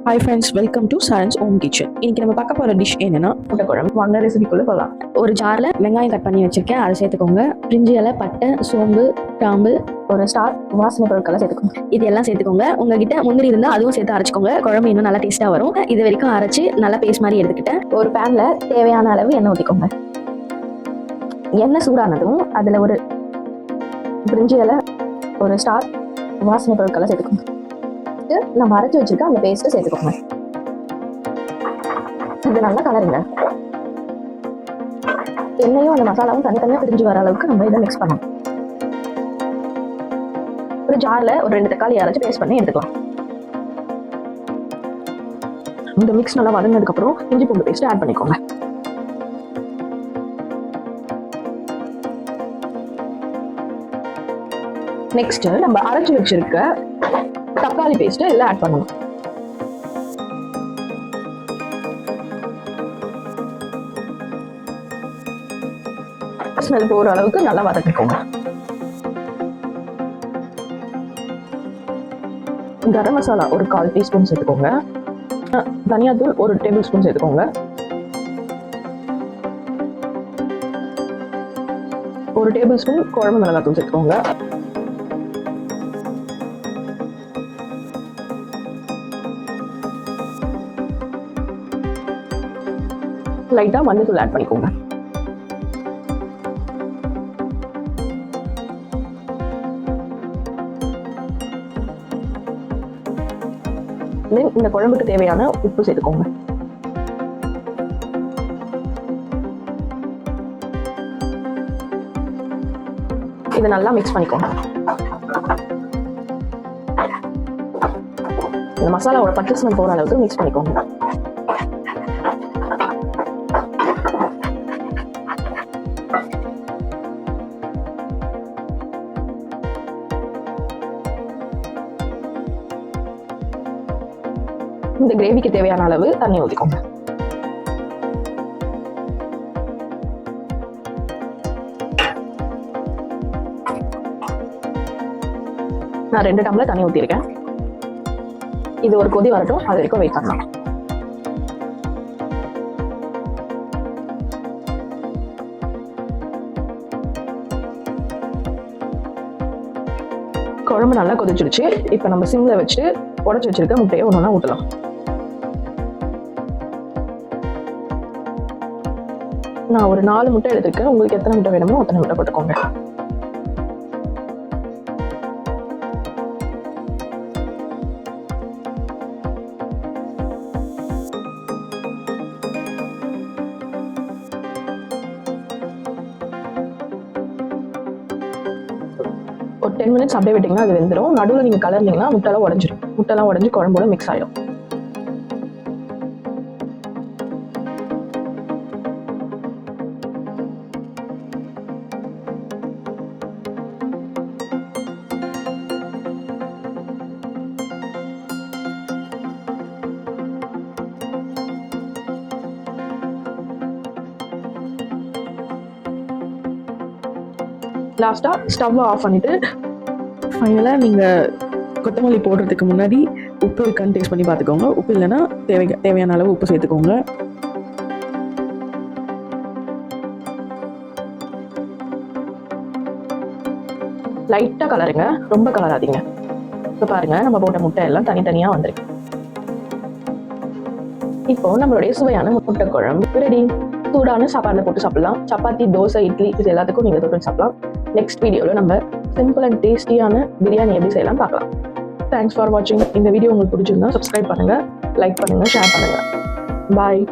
Hi friends, welcome to Charan's home kitchen. இன்னைக்கு நம்ம பார்க்க போகிற டிஷ் என்னன்னா முட்டை குழம்பு. வாங்க ரெசிபிக்குள்ளே போகலாம். ஒரு ஜாரில் வெங்காயம் கட் பண்ணி வச்சிருக்கேன், அதை சேர்த்துக்கோங்க. பிரிஞ்சி இலை, பட்டை, சோம்பு, கிராம்பு, ஒரு ஸ்டார், வாசனை பொருட்களை சேர்த்துக்கோங்க. இது எல்லாம் சேர்த்துக்கோங்க. உங்ககிட்ட முந்திரி இருந்தால் அதுவும் சேர்த்து அரைச்சிக்கோங்க. குழம்பு இன்னும் நல்லா டேஸ்ட்டாக வரும். இது வரைக்கும் அரைச்சி நல்லா பேஸ்ட் மாதிரி எடுத்துக்கிட்டேன். ஒரு பேனில் தேவையான அளவு எண்ணெய் ஊற்றிக்கோங்க. எண்ணெய் சூடானதும் அதில் ஒரு பிரிஞ்சி இலை, ஒரு ஸ்டார், வாசனை பொருட்களை சேர்த்துக்கோங்க. நம்ம அரைச்சி வச்சிருக்க அந்த பேஸ்ட் சேர்த்துக்கோங்க. இது நல்லா கலருங்க. எண்ணெயும் அந்த மசாலாவும் தனித்தனியா பிரிஞ்சு வர அளவுக்கு நம்ம இதை மிக்ஸ் பண்ணணும். ஒரு ஜார்ல ஒரு 2 தக்காளி அரைச்சு பேஸ்ட் பண்ணி எடுத்துக்கலாம். இந்த மிக்ஸ் நல்லா வதங்கினதுக்கு அப்புறம் இஞ்சி பூண்டு பேஸ்ட் ஆட் பண்ணிக்கோங்க. நெக்ஸ்ட் நம்ம அரைச்சு வச்சிருக்க தக்காளி பேஸ்ட் இதெல்லாம் ஆட் பண்ணணும். ஸ்மெல் போற அளவுக்கு நல்லா வதக்கிக்கோங்க. கரம் மசாலா ஒரு 1/4 டீஸ்பூன் சேர்த்துக்கோங்க. தனியாத்தூள் ஒரு டேபிள் ஸ்பூன் சேர்த்துக்கோங்க. ஒரு டேபிள் ஸ்பூன் குழம்பு மிளகாத்தூள் சேர்த்துக்கோங்க. லைட்டா மஞ்சள் ஆட் பண்ணிக்கோங்க. இந்த குழம்புக்கு தேவையான உப்பு சேர்த்துக்கோங்க. இதை நல்லா மிக்ஸ் பண்ணிக்கோங்க. இந்த மசாலாவோட பச்சை ஸ்மெல் போற அளவுக்கு மிக்ஸ் பண்ணிக்கோங்க. இந்த கிரேவிக்கு தேவையான அளவு தண்ணி ஊற்றிக்கோங்க. நான் 2 டம்ளர் தண்ணி ஊற்றிருக்கேன். இது ஒரு கொதி வரட்டும், அது வரைக்கும் வெயிட் பண்ணலாம். குழம்பு நல்லா கொதிச்சிருச்சு. இப்போ நம்ம சிம்ல வச்சு உடைச்சு வச்சிருக்க முட்டையை ஒன்றா ஊற்றலாம். நான் ஒரு 4 முட்டை எடுத்துருக்கேன். உங்களுக்கு எத்தனை முட்டை வேணுமோ அத்தனை முட்டை போட்டுக்கோங்க. ஒரு 10 மினிட்ஸ் அப்படியே விட்டீங்கன்னா அது வெந்துடும். நடுவில் நீங்கள் கலர்ந்தீங்கன்னா முட்டைலாம் உடஞ்சிடும். முட்டைலாம் உடஞ்சி குழம்போட மிக்ஸ் ஆகிடும். லாஸ்டா ஸ்டவ் ஆஃப் பண்ணிட்டு ஃபைனலாக நீங்கள் கொத்தமல்லி போடுறதுக்கு முன்னாடி உப்பு இருக்கான்னு டேஸ்ட் பண்ணி பார்த்துக்கோங்க. உப்பு இல்லைன்னா தேவையான அளவு உப்பு சேர்த்துக்கோங்க. லைட்டாக கலருங்க, ரொம்ப கலராதீங்க. இப்போ பாருங்க, நம்ம போட்ட முட்டை எல்லாம் தனித்தனியாக வந்திருக்கு. இப்போ நம்மளுடைய சுவையான முட்டை குழம்பு ரெடி. சூடான சாப்பாடுல போட்டு சாப்பிடலாம். சப்பாத்தி, தோசை, இட்லி இது எல்லாத்துக்கும் நீங்கள் தொட்டு சாப்பிடலாம். நெக்ஸ்ட் வீடியோவில் நம்ம சிம்பிள் அண்ட் டேஸ்டியான பிரியாணி எப்படி செய்யலாம் பார்க்கலாம். தேங்க்ஸ் ஃபார் வாட்சிங். இந்த வீடியோ உங்களுக்கு பிடிச்சிருந்தா சப்ஸ்கிரைப் பண்ணுங்க, லைக் பண்ணுங்க, ஷேர் பண்ணுங்க. பாய்.